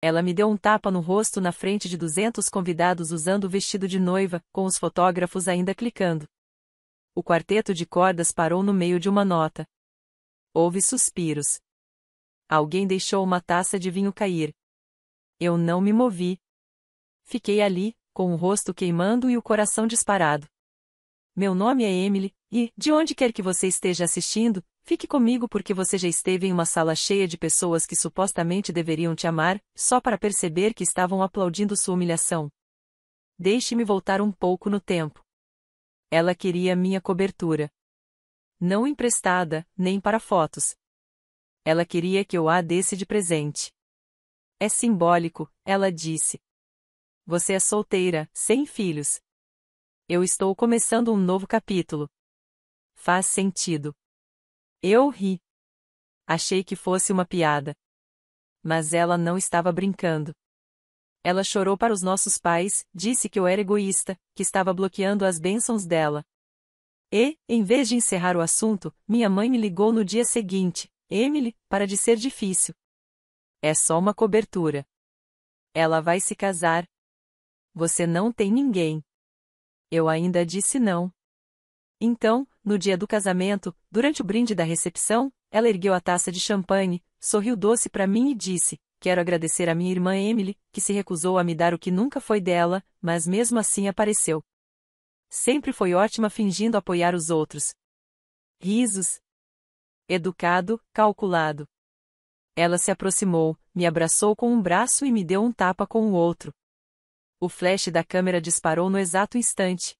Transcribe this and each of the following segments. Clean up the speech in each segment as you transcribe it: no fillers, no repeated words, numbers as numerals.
Ela me deu um tapa no rosto na frente de 200 convidados usando o vestido de noiva, com os fotógrafos ainda clicando. O quarteto de cordas parou no meio de uma nota. Houve suspiros. Alguém deixou uma taça de vinho cair. Eu não me movi. Fiquei ali, com o rosto queimando e o coração disparado. Meu nome é Emily, e, de onde quer que você esteja assistindo, fique comigo porque você já esteve em uma sala cheia de pessoas que supostamente deveriam te amar, só para perceber que estavam aplaudindo sua humilhação. Deixe-me voltar um pouco no tempo. Ela queria minha cobertura. Não emprestada, nem para fotos. Ela queria que eu a desse de presente. É simbólico, ela disse. Você é solteira, sem filhos. Eu estou começando um novo capítulo. Faz sentido. Eu ri. Achei que fosse uma piada. Mas ela não estava brincando. Ela chorou para os nossos pais, disse que eu era egoísta, que estava bloqueando as bênçãos dela. E, em vez de encerrar o assunto, minha mãe me ligou no dia seguinte. Emily, para de ser difícil. É só uma cobertura. Ela vai se casar. Você não tem ninguém. Eu ainda disse não. Então, no dia do casamento, durante o brinde da recepção, ela ergueu a taça de champanhe, sorriu doce para mim e disse: quero agradecer a minha irmã Emily, que se recusou a me dar o que nunca foi dela, mas mesmo assim apareceu. Sempre foi ótima fingindo apoiar os outros. Risos. Educado, calculado. Ela se aproximou, me abraçou com um braço e me deu um tapa com o outro. O flash da câmera disparou no exato instante.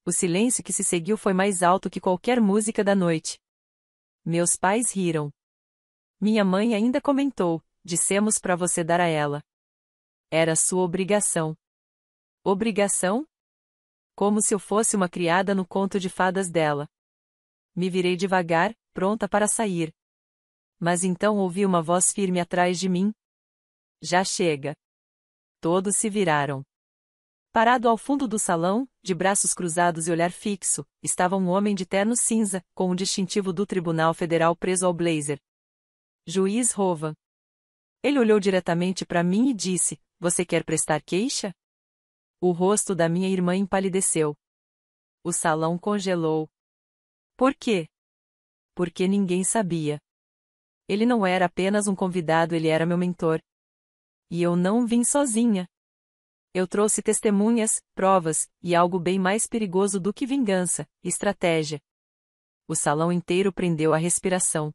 O silêncio que se seguiu foi mais alto que qualquer música da noite. Meus pais riram. Minha mãe ainda comentou: dissemos para você dar a ela. Era sua obrigação. Obrigação? Como se eu fosse uma criada no conto de fadas dela. Me virei devagar, pronta para sair. Mas então ouvi uma voz firme atrás de mim. Já chega. Todos se viraram. Parado ao fundo do salão, de braços cruzados e olhar fixo, estava um homem de terno cinza, com o distintivo do Tribunal Federal preso ao blazer. Juiz Hovan. Ele olhou diretamente para mim e disse: você quer prestar queixa? O rosto da minha irmã empalideceu. O salão congelou. Por quê? Porque ninguém sabia. Ele não era apenas um convidado, ele era meu mentor. E eu não vim sozinha. Eu trouxe testemunhas, provas, e algo bem mais perigoso do que vingança, estratégia. O salão inteiro prendeu a respiração.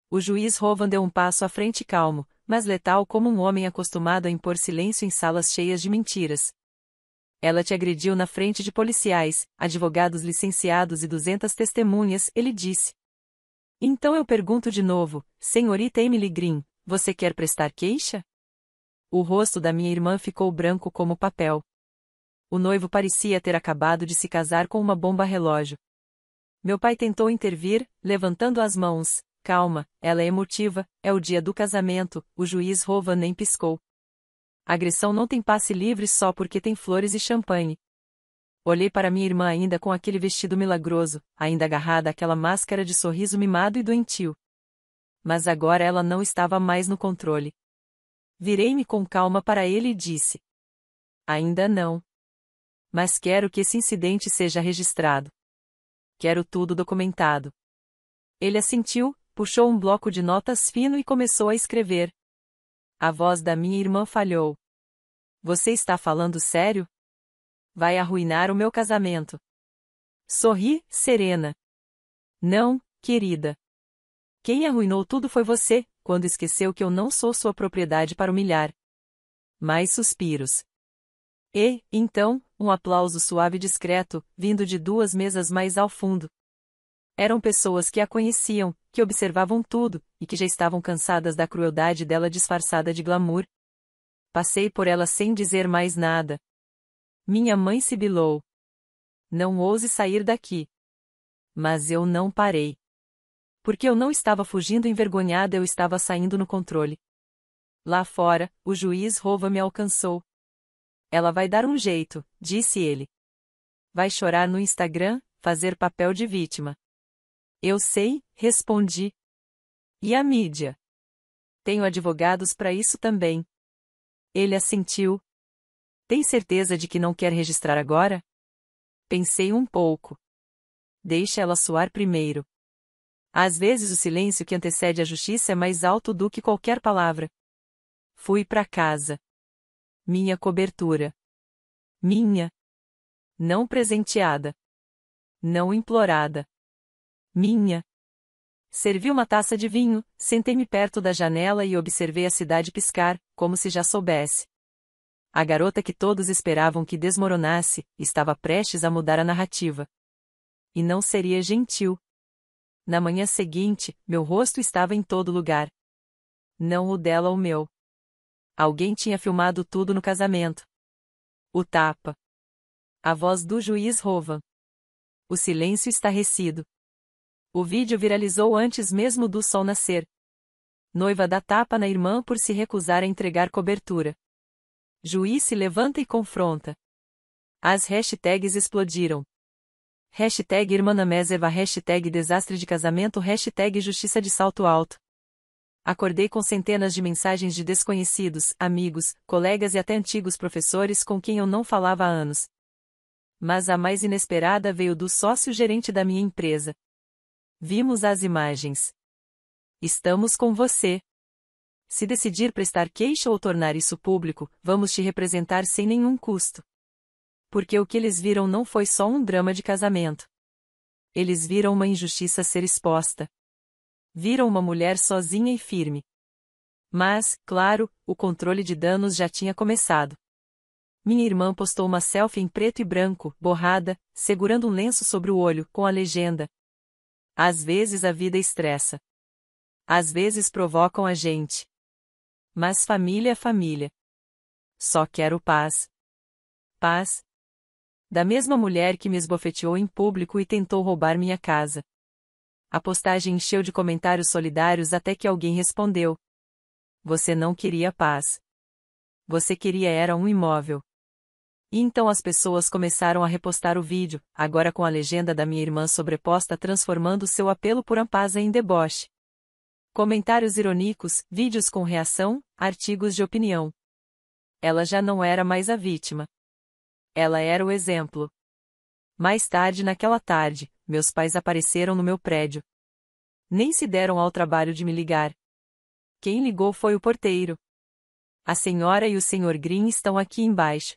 O juiz Hovan deu um passo à frente calmo, mas letal como um homem acostumado a impor silêncio em salas cheias de mentiras. Ela te agrediu na frente de policiais, advogados licenciados e 200 testemunhas, ele disse. Então eu pergunto de novo, senhorita Emily Green, você quer prestar queixa? O rosto da minha irmã ficou branco como papel. O noivo parecia ter acabado de se casar com uma bomba relógio. Meu pai tentou intervir, levantando as mãos. Calma, ela é emotiva, é o dia do casamento, o juiz Hovan nem piscou. A agressão não tem passe livre só porque tem flores e champanhe. Olhei para minha irmã ainda com aquele vestido milagroso, ainda agarrada àquela máscara de sorriso mimado e doentio. Mas agora ela não estava mais no controle. Virei-me com calma para ele e disse. Ainda não. Mas quero que esse incidente seja registrado. Quero tudo documentado. Ele assentiu, puxou um bloco de notas fino e começou a escrever. A voz da minha irmã falhou. Você está falando sério? Vai arruinar o meu casamento. Sorri, serena. Não, querida. Quem arruinou tudo foi você, quando esqueceu que eu não sou sua propriedade para humilhar. Mais suspiros. E, então, um aplauso suave e discreto, vindo de 2 mesas mais ao fundo. Eram pessoas que a conheciam, que observavam tudo, e que já estavam cansadas da crueldade dela disfarçada de glamour. Passei por ela sem dizer mais nada. Minha mãe sibilou. Não ouse sair daqui. Mas eu não parei. Porque eu não estava fugindo envergonhada, eu estava saindo no controle. Lá fora, o juiz Hovan me alcançou. Ela vai dar um jeito, disse ele. Vai chorar no Instagram, fazer papel de vítima. Eu sei, respondi. E a mídia? Tenho advogados para isso também. Ele assentiu. Tem certeza de que não quer registrar agora? Pensei um pouco. Deixa ela soar primeiro. Às vezes o silêncio que antecede a justiça é mais alto do que qualquer palavra. Fui para casa. Minha cobertura. Minha. Não presenteada. Não implorada. Minha. Servi uma taça de vinho, sentei-me perto da janela e observei a cidade piscar, como se já soubesse. A garota que todos esperavam que desmoronasse, estava prestes a mudar a narrativa. E não seria gentil. Na manhã seguinte, meu rosto estava em todo lugar. Não o dela ou o meu. Alguém tinha filmado tudo no casamento. O tapa. A voz do juiz Rovan. O silêncio estarrecido. O vídeo viralizou antes mesmo do sol nascer. Noiva dá tapa na irmã por se recusar a entregar cobertura. Juiz se levanta e confronta. As hashtags explodiram. Hashtag Irmã Naméseva, hashtag Desastre de Casamento, hashtag Justiça de Salto Alto. Acordei com centenas de mensagens de desconhecidos, amigos, colegas e até antigos professores com quem eu não falava há anos. Mas a mais inesperada veio do sócio-gerente da minha empresa. Vimos as imagens. Estamos com você. Se decidir prestar queixa ou tornar isso público, vamos te representar sem nenhum custo. Porque o que eles viram não foi só um drama de casamento. Eles viram uma injustiça ser exposta. Viram uma mulher sozinha e firme. Mas, claro, o controle de danos já tinha começado. Minha irmã postou uma selfie em preto e branco, borrada, segurando um lenço sobre o olho, com a legenda: às vezes a vida estressa. Às vezes provocam a gente. Mas família é família. Só quero paz. Paz. Da mesma mulher que me esbofeteou em público e tentou roubar minha casa. A postagem encheu de comentários solidários até que alguém respondeu: você não queria paz. Você queria era um imóvel. E então as pessoas começaram a repostar o vídeo, agora com a legenda da minha irmã sobreposta, transformando seu apelo por paz em deboche. Comentários irônicos, vídeos com reação, artigos de opinião. Ela já não era mais a vítima. Ela era o exemplo. Mais tarde naquela tarde, meus pais apareceram no meu prédio. Nem se deram ao trabalho de me ligar. Quem ligou foi o porteiro. A senhora e o senhor Green estão aqui embaixo.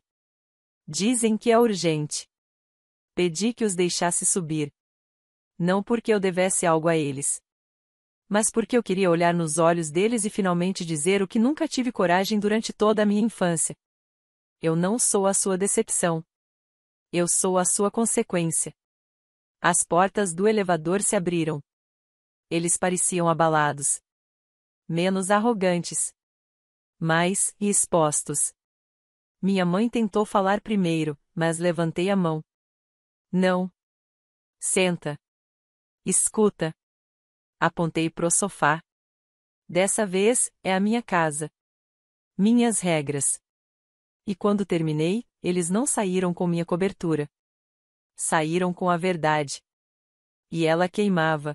Dizem que é urgente. Pedi que os deixasse subir. Não porque eu devesse algo a eles. Mas porque eu queria olhar nos olhos deles e finalmente dizer o que nunca tive coragem durante toda a minha infância. Eu não sou a sua decepção. Eu sou a sua consequência. As portas do elevador se abriram. Eles pareciam abalados. Menos arrogantes. Mais expostos. Minha mãe tentou falar primeiro, mas levantei a mão. Não. Senta. Escuta. Apontei pro sofá. Dessa vez, é a minha casa. Minhas regras. E quando terminei, eles não saíram com minha cobertura. Saíram com a verdade. E ela queimava.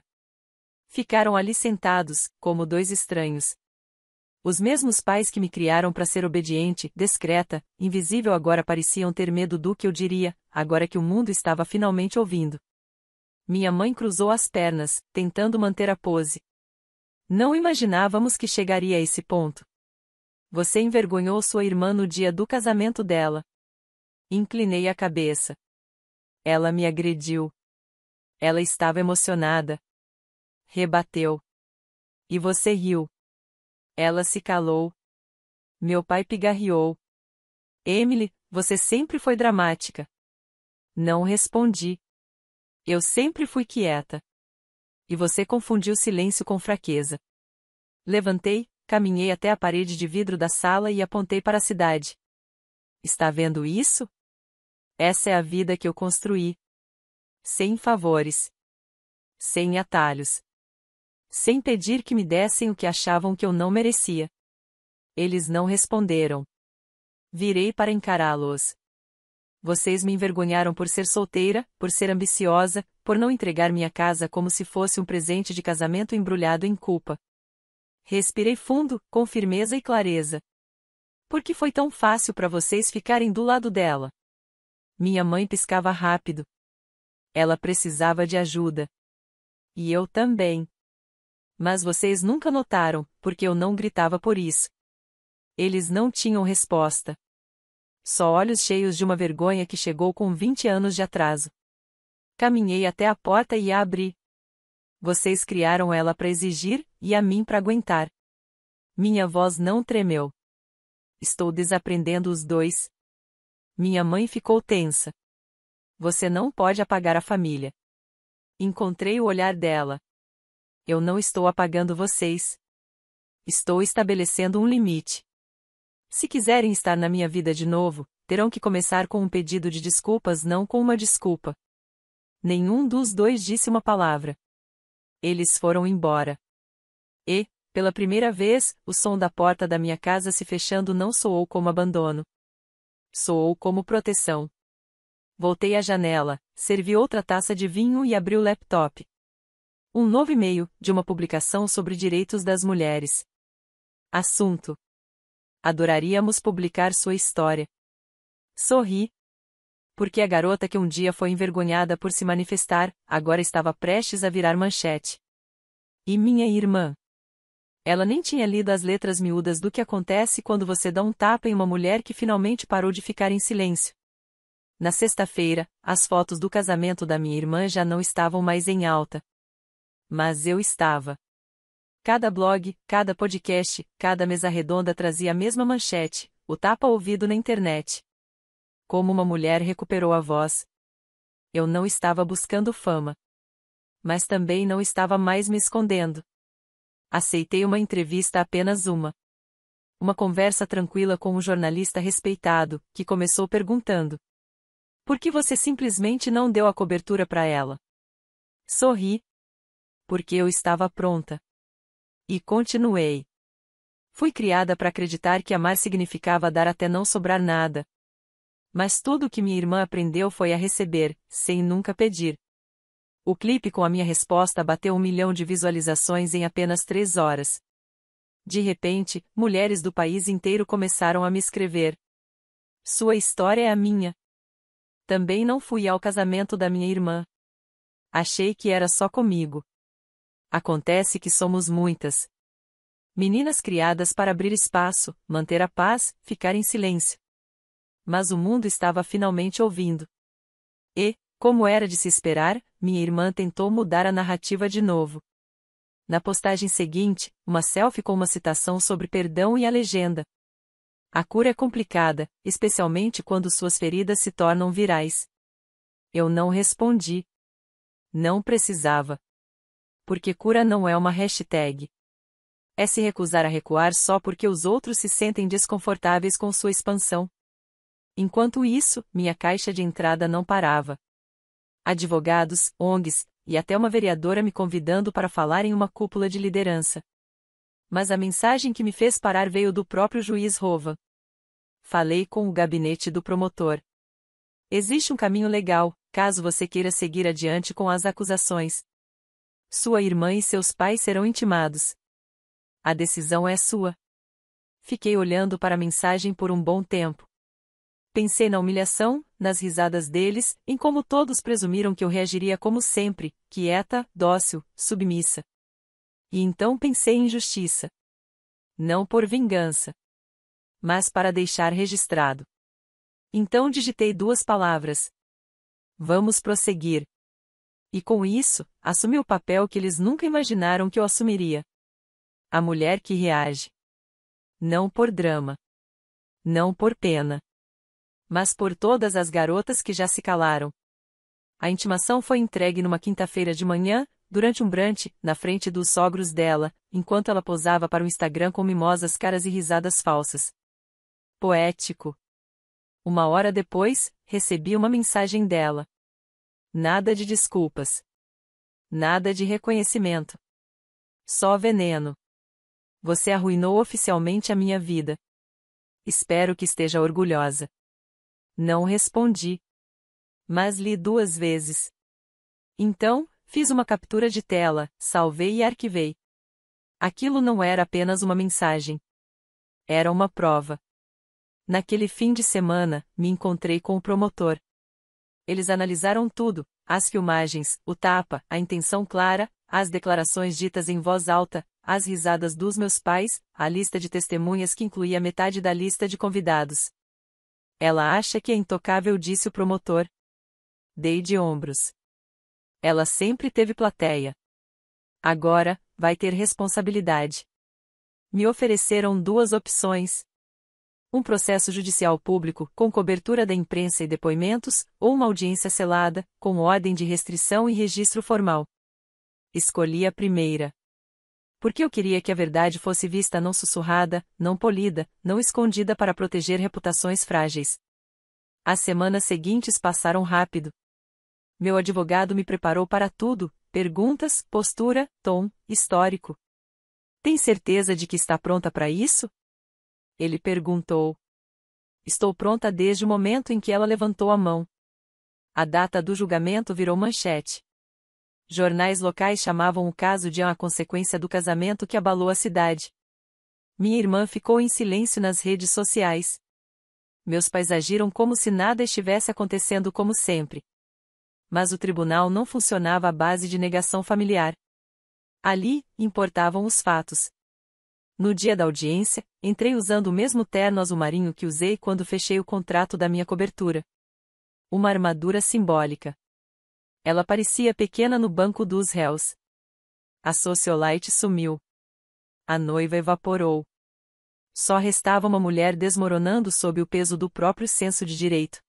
Ficaram ali sentados, como dois estranhos. Os mesmos pais que me criaram para ser obediente, discreta, invisível agora pareciam ter medo do que eu diria, agora que o mundo estava finalmente ouvindo. Minha mãe cruzou as pernas, tentando manter a pose. Não imaginávamos que chegaria a esse ponto. Você envergonhou sua irmã no dia do casamento dela. Inclinei a cabeça. Ela me agrediu. Ela estava emocionada. Rebateu. E você riu. Ela se calou. Meu pai pigarreou. Emily, você sempre foi dramática. Não respondi. Eu sempre fui quieta. E você confundiu silêncio com fraqueza. Levantei, caminhei até a parede de vidro da sala e apontei para a cidade. Está vendo isso? Essa é a vida que eu construí. Sem favores. Sem atalhos. Sem pedir que me dessem o que achavam que eu não merecia. Eles não responderam. Virei para encará-los. Vocês me envergonharam por ser solteira, por ser ambiciosa, por não entregar minha casa como se fosse um presente de casamento embrulhado em culpa. Respirei fundo, com firmeza e clareza. Por que foi tão fácil para vocês ficarem do lado dela? Minha mãe piscava rápido. Ela precisava de ajuda. E eu também. Mas vocês nunca notaram, porque eu não gritava por isso. Eles não tinham resposta. Só olhos cheios de uma vergonha que chegou com 20 anos de atraso. Caminhei até a porta e a abri. Vocês criaram ela para exigir, e a mim para aguentar. Minha voz não tremeu. Estou desaprendendo os dois. Minha mãe ficou tensa. Você não pode apagar a família. Encontrei o olhar dela. Eu não estou apagando vocês. Estou estabelecendo um limite. Se quiserem estar na minha vida de novo, terão que começar com um pedido de desculpas, não com uma desculpa. Nenhum dos dois disse uma palavra. Eles foram embora. E, pela primeira vez, o som da porta da minha casa se fechando não soou como abandono. Soou como proteção. Voltei à janela, servi outra taça de vinho e abri o laptop. Um novo e-mail, de uma publicação sobre direitos das mulheres. Assunto: adoraríamos publicar sua história. Sorri. Porque a garota que um dia foi envergonhada por se manifestar, agora estava prestes a virar manchete. E minha irmã? Ela nem tinha lido as letras miúdas do que acontece quando você dá um tapa em uma mulher que finalmente parou de ficar em silêncio. Na sexta-feira, as fotos do casamento da minha irmã já não estavam mais em alta. Mas eu estava. Cada blog, cada podcast, cada mesa redonda trazia a mesma manchete: o tapa-ouvido na internet. Como uma mulher recuperou a voz. Eu não estava buscando fama. Mas também não estava mais me escondendo. Aceitei uma entrevista, apenas uma. Uma conversa tranquila com um jornalista respeitado, que começou perguntando: por que você simplesmente não deu a cobertura para ela? Sorri. Porque eu estava pronta. E continuei. Fui criada para acreditar que amar significava dar até não sobrar nada. Mas tudo o que minha irmã aprendeu foi a receber, sem nunca pedir. O clipe com a minha resposta bateu 1 milhão de visualizações em apenas 3 horas. De repente, mulheres do país inteiro começaram a me escrever. Sua história é a minha. Também não fui ao casamento da minha irmã. Achei que era só comigo. Acontece que somos muitas. Meninas criadas para abrir espaço, manter a paz, ficar em silêncio. Mas o mundo estava finalmente ouvindo. E, como era de se esperar, minha irmã tentou mudar a narrativa de novo. Na postagem seguinte, uma selfie com uma citação sobre perdão e a legenda: a cura é complicada, especialmente quando suas feridas se tornam virais. Eu não respondi. Não precisava. Porque cura não é uma hashtag. É se recusar a recuar só porque os outros se sentem desconfortáveis com sua expansão. Enquanto isso, minha caixa de entrada não parava. Advogados, ONGs, e até uma vereadora me convidando para falar em uma cúpula de liderança. Mas a mensagem que me fez parar veio do próprio juiz Rova. Falei com o gabinete do promotor. Existe um caminho legal, caso você queira seguir adiante com as acusações. Sua irmã e seus pais serão intimados. A decisão é sua. Fiquei olhando para a mensagem por um bom tempo. Pensei na humilhação, nas risadas deles, em como todos presumiram que eu reagiria como sempre, quieta, dócil, submissa. E então pensei em justiça. Não por vingança. Mas para deixar registrado. Então digitei 2 palavras. Vamos prosseguir. E com isso, assumi o papel que eles nunca imaginaram que eu assumiria. A mulher que reage. Não por drama. Não por pena. Mas por todas as garotas que já se calaram. A intimação foi entregue numa quinta-feira de manhã, durante um brunch, na frente dos sogros dela, enquanto ela posava para o Instagram com mimosas caras e risadas falsas. Poético. 1 hora depois, recebi uma mensagem dela. Nada de desculpas. Nada de reconhecimento. Só veneno. Você arruinou oficialmente a minha vida. Espero que esteja orgulhosa. Não respondi. Mas li 2 vezes. Então, fiz uma captura de tela, salvei e arquivei. Aquilo não era apenas uma mensagem. Era uma prova. Naquele fim de semana, me encontrei com o promotor. Eles analisaram tudo: as filmagens, o tapa, a intenção clara, as declarações ditas em voz alta, as risadas dos meus pais, a lista de testemunhas que incluía metade da lista de convidados. Ela acha que é intocável, disse o promotor. Dei de ombros. Ela sempre teve plateia. Agora, vai ter responsabilidade. Me ofereceram duas opções: um processo judicial público, com cobertura da imprensa e depoimentos, ou uma audiência selada, com ordem de restrição e registro formal. Escolhi a primeira. Porque eu queria que a verdade fosse vista não sussurrada, não polida, não escondida para proteger reputações frágeis. As semanas seguintes passaram rápido. Meu advogado me preparou para tudo: perguntas, postura, tom, histórico. Tem certeza de que está pronta para isso? Ele perguntou. Estou pronta desde o momento em que ela levantou a mão. A data do julgamento virou manchete. Jornais locais chamavam o caso de a consequência do casamento que abalou a cidade. Minha irmã ficou em silêncio nas redes sociais. Meus pais agiram como se nada estivesse acontecendo, como sempre. Mas o tribunal não funcionava à base de negação familiar. Ali, importavam os fatos. No dia da audiência, entrei usando o mesmo terno azul marinho que usei quando fechei o contrato da minha cobertura. Uma armadura simbólica. Ela parecia pequena no banco dos réus. A socialite sumiu. A noiva evaporou. Só restava uma mulher desmoronando sob o peso do próprio senso de direito.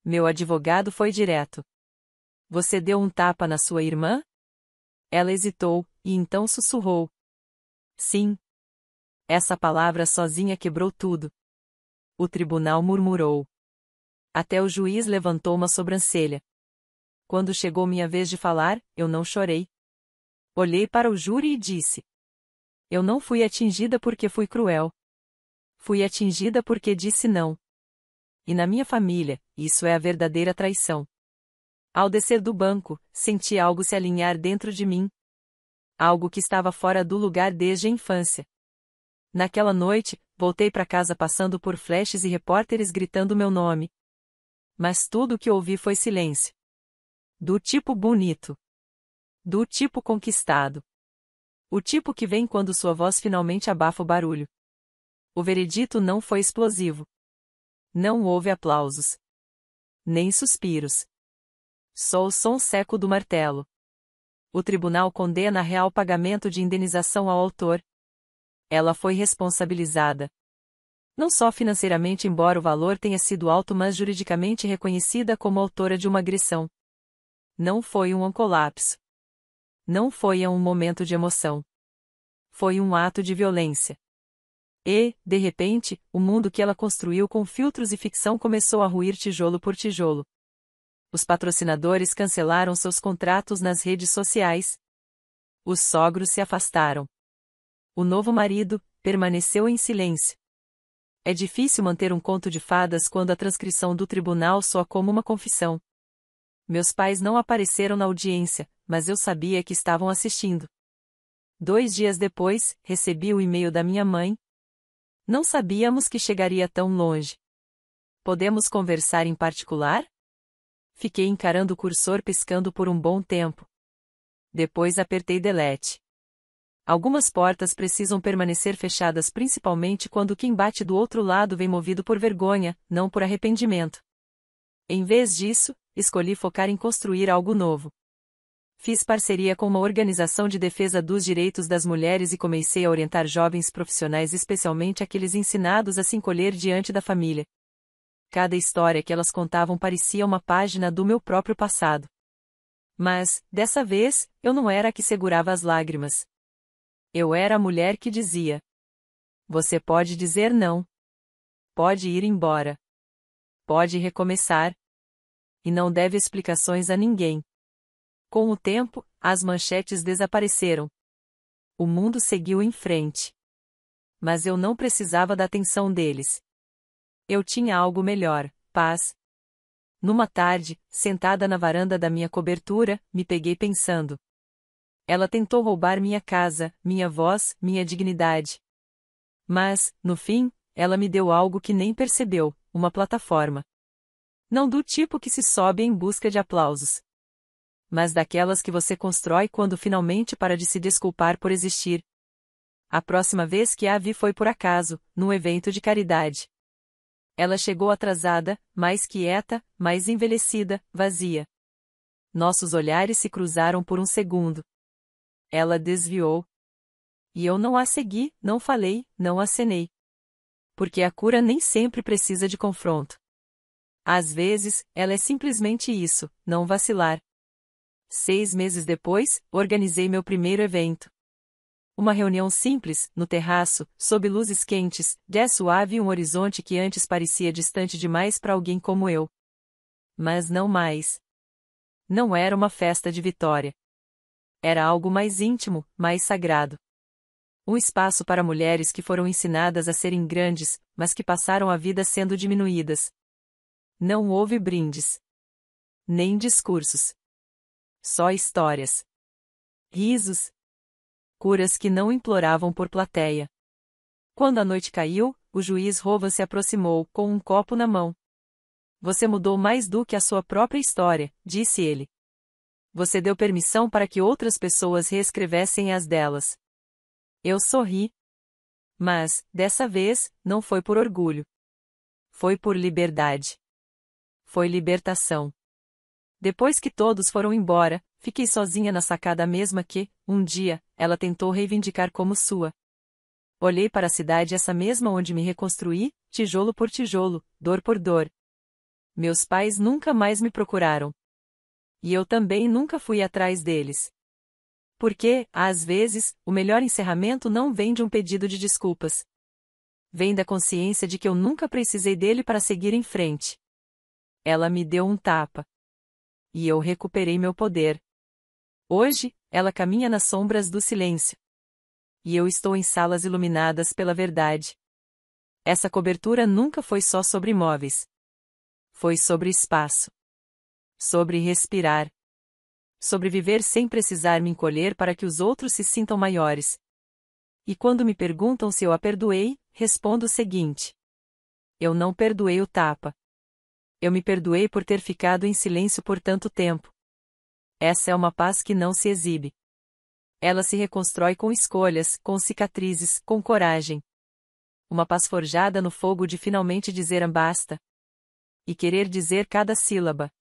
Meu advogado foi direto. Você deu um tapa na sua irmã? Ela hesitou, e então sussurrou. Sim. Essa palavra sozinha quebrou tudo. O tribunal murmurou. Até o juiz levantou uma sobrancelha. Quando chegou minha vez de falar, eu não chorei. Olhei para o júri e disse: eu não fui atingida porque fui cruel. Fui atingida porque disse não. E na minha família, isso é a verdadeira traição. Ao descer do banco, senti algo se alinhar dentro de mim. Algo que estava fora do lugar desde a infância. Naquela noite, voltei para casa passando por flashes e repórteres gritando meu nome. Mas tudo o que ouvi foi silêncio. Do tipo bonito. Do tipo conquistado. O tipo que vem quando sua voz finalmente abafa o barulho. O veredito não foi explosivo. Não houve aplausos. Nem suspiros. Só o som seco do martelo. O tribunal condena real pagamento de indenização ao autor. Ela foi responsabilizada. Não só financeiramente, embora o valor tenha sido alto, mas juridicamente reconhecida como autora de uma agressão. Não foi um colapso. Não foi um momento de emoção. Foi um ato de violência. E, de repente, o mundo que ela construiu com filtros e ficção começou a ruir tijolo por tijolo. Os patrocinadores cancelaram seus contratos nas redes sociais. Os sogros se afastaram. O novo marido permaneceu em silêncio. É difícil manter um conto de fadas quando a transcrição do tribunal soa como uma confissão. Meus pais não apareceram na audiência, mas eu sabia que estavam assistindo. 2 dias depois, recebi o e-mail da minha mãe. Não sabíamos que chegaria tão longe. Podemos conversar em particular? Fiquei encarando o cursor piscando por um bom tempo. Depois apertei delete. Algumas portas precisam permanecer fechadas, principalmente quando quem bate do outro lado vem movido por vergonha, não por arrependimento. Em vez disso, escolhi focar em construir algo novo. Fiz parceria com uma organização de defesa dos direitos das mulheres e comecei a orientar jovens profissionais, especialmente aqueles ensinados a se encolher diante da família. Cada história que elas contavam parecia uma página do meu próprio passado. Mas, dessa vez, eu não era a que segurava as lágrimas. Eu era a mulher que dizia: você pode dizer não. Pode ir embora. Pode recomeçar. E não deve explicações a ninguém. Com o tempo, as manchetes desapareceram. O mundo seguiu em frente. Mas eu não precisava da atenção deles. Eu tinha algo melhor: paz. Numa tarde, sentada na varanda da minha cobertura, me peguei pensando. Ela tentou roubar minha casa, minha voz, minha dignidade. Mas, no fim, ela me deu algo que nem percebeu, uma plataforma. Não do tipo que se sobe em busca de aplausos, mas daquelas que você constrói quando finalmente para de se desculpar por existir. A próxima vez que a vi foi por acaso, num evento de caridade. Ela chegou atrasada, mais quieta, mais envelhecida, vazia. Nossos olhares se cruzaram por um segundo. Ela desviou. E eu não a segui, não falei, não acenei. Porque a cura nem sempre precisa de confronto. Às vezes, ela é simplesmente isso, não vacilar. 6 meses depois, organizei meu primeiro evento. Uma reunião simples, no terraço, sob luzes quentes, jazz suave e um horizonte que antes parecia distante demais para alguém como eu. Mas não mais. Não era uma festa de vitória. Era algo mais íntimo, mais sagrado. Um espaço para mulheres que foram ensinadas a serem grandes, mas que passaram a vida sendo diminuídas. Não houve brindes. Nem discursos. Só histórias. Risos. Curas que não imploravam por plateia. Quando a noite caiu, o juiz Rovan se aproximou, com um copo na mão. Você mudou mais do que a sua própria história, disse ele. Você deu permissão para que outras pessoas reescrevessem as delas. Eu sorri. Mas, dessa vez, não foi por orgulho. Foi por liberdade. Foi libertação. Depois que todos foram embora, fiquei sozinha na sacada mesma que, um dia, ela tentou reivindicar como sua. Olhei para a cidade essa mesma onde me reconstruí, tijolo por tijolo, dor por dor. Meus pais nunca mais me procuraram. E eu também nunca fui atrás deles. Porque, às vezes, o melhor encerramento não vem de um pedido de desculpas. Vem da consciência de que eu nunca precisei dele para seguir em frente. Ela me deu um tapa. E eu recuperei meu poder. Hoje, ela caminha nas sombras do silêncio. E eu estou em salas iluminadas pela verdade. Essa cobertura nunca foi só sobre móveis. Foi sobre espaço. Sobre respirar. Sobre viver sem precisar me encolher para que os outros se sintam maiores. E quando me perguntam se eu a perdoei, respondo o seguinte: eu não perdoei o tapa. Eu me perdoei por ter ficado em silêncio por tanto tempo. Essa é uma paz que não se exibe. Ela se reconstrói com escolhas, com cicatrizes, com coragem. Uma paz forjada no fogo de finalmente dizer basta. E querer dizer cada sílaba.